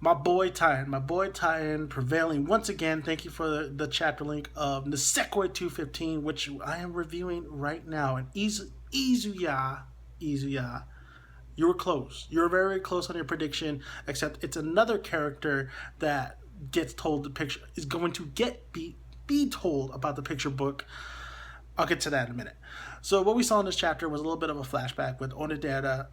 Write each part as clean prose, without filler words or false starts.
My boy Titan prevailing once again. Thank you for the chapter link of Nisekoi 215, which I am reviewing right now. And Izuya, you were close. You were very close on your prediction, except it's another character that gets told the picture is going to be told about the picture book. I'll get to that in a minute. So what we saw in this chapter was a little bit of a flashback with Onodera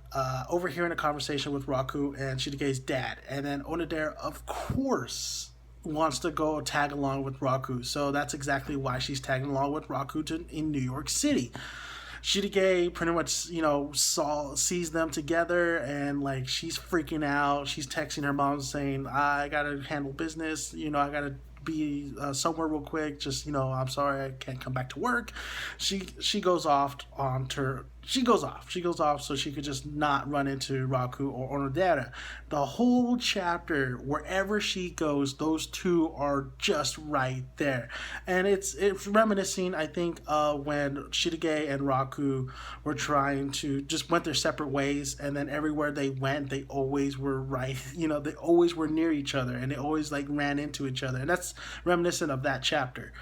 overhearing a conversation with Raku and Shitoge's dad. And then Onodera, of course, wants to go tag along with Raku. So that's exactly why she's tagging along with Raku in New York City. Shitoge pretty much, sees them together and like she's freaking out. She's texting her mom saying, I gotta handle business, I gotta be somewhere real quick. Just, I'm sorry I can't come back to work. She goes off so she could just not run into Raku or Onodera. The whole chapter, wherever she goes, those two are just right there. And it's reminiscing, I think, when Shitoge and Raku were trying to just went their separate ways, and then everywhere they went, they always were right. They always were near each other, and they always like ran into each other. And that's reminiscent of that chapter.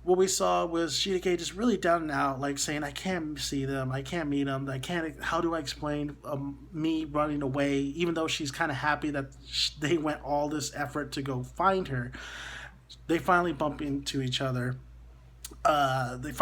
What we saw was Chitoge just really down and out, like saying, I can't see them, I can't meet them, how do I explain me running away, even though she's kind of happy that they went all this effort to go find her. They finally bump into each other. Raku's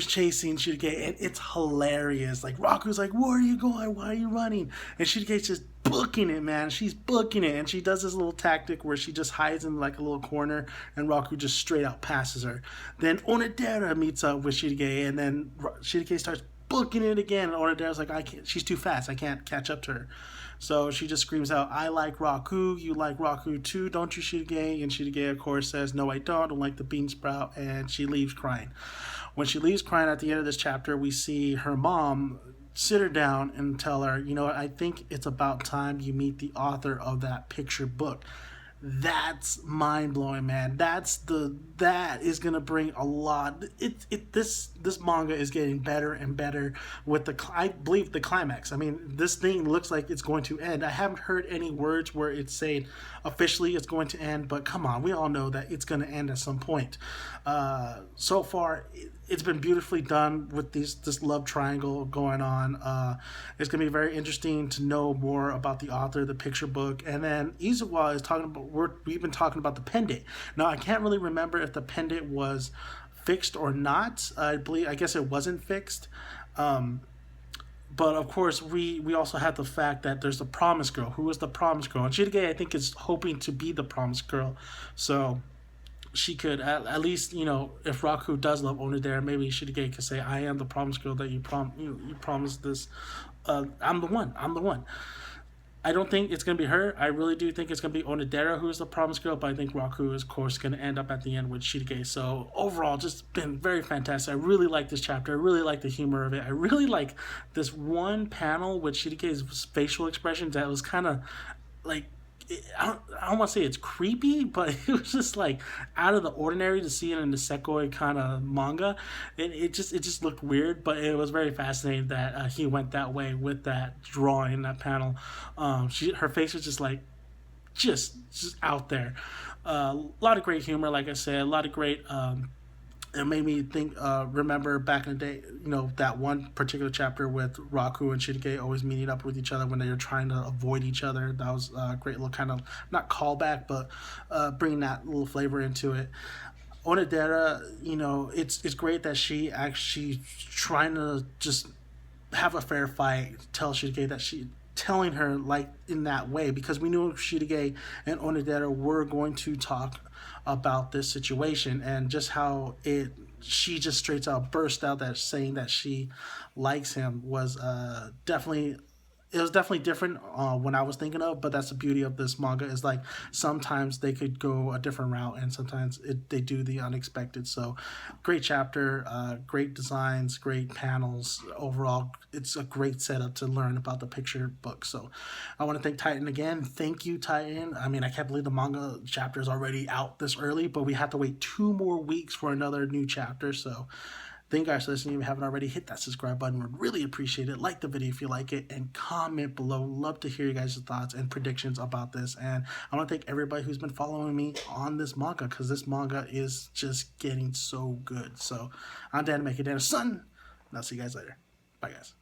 chasing Shitoge, and it's hilarious. Like, Raku's like, where are you going? Why are you running? And Shitoge's just booking it, man. She's booking it. And she does this little tactic where she just hides in like a little corner, and Raku just straight out passes her. Then Onodera meets up with Shitoge, and then Shitoge starts booking it again. And Onodera's like, I can't, she's too fast. I can't catch up to her. So she just screams out, I like Raku, you like Raku too, don't you, Shitoge? And Shitoge, of course, says, no, I don't like the bean sprout, and she leaves crying. When she leaves crying at the end of this chapter, we see her mom sit her down and tell her, I think it's about time you meet the author of that picture book. That's mind blowing, man. That is gonna bring a lot. This manga is getting better and better with I believe the climax. I mean, this thing looks like it's going to end. I haven't heard any words where it's saying officially it's going to end, but come on, we all know that it's going to end at some point. So far, it's been beautifully done with this love triangle going on. It's going to be very interesting to know more about the author of the picture book. And then Izuwa is talking about, we've been talking about the pendant. Now, I can't really remember if the pendant was fixed or not. I guess it wasn't fixed. But of course, we also have the fact that there's the promised girl. Who is the promised girl? And Chitoge, I think, is hoping to be the promised girl. So she could at least, if Raku does love Onodera, maybe Shitoge could say, I am the promised girl that you promised this. I'm the one. I don't think it's going to be her. I really do think it's going to be Onodera who is the promised girl, but I think Raku is, of course, going to end up at the end with Shitoge. So overall, just been very fantastic. I really like this chapter. I really like the humor of it. I really like this one panel with Shitoge's facial expressions that was kind of like, I don't want to say it's creepy, but it was just like out of the ordinary to see it in the Nisekoi kind of manga. It just looked weird, but it was very fascinating that he went that way with that drawing, that panel. Her face was just like just out there. A lot of great humor, like I said, a lot of great. It made me remember back in the day, that one particular chapter with Raku and Chitoge always meeting up with each other when they were trying to avoid each other. That was a great little kind of, not callback, but bringing that little flavor into it. Onodera, it's great that she actually trying to just have a fair fight, tell Shitoge that telling her like in that way, because we knew Shitoge and Onodera were going to talk about this situation, and just how she just straight out burst out that saying that she likes him was definitely different when I was thinking of, but that's the beauty of this manga is like sometimes they could go a different route and sometimes they do the unexpected. So great chapter, great designs, great panels. Overall, it's a great setup to learn about the picture book. So I want to thank Titan again. Thank you, Titan. I mean, I can't believe the manga chapter is already out this early, but we have to wait 2 more weeks for another new chapter. So Thank you guys for listening. If you haven't already, hit that subscribe button. We'd really appreciate it. Like the video if you like it, and comment below. Love to hear you guys' thoughts and predictions about this. And I want to thank everybody who's been following me on this manga, because this manga is just getting so good. So I'm Dan, make it Dan's son, and I'll see you guys later. Bye, guys.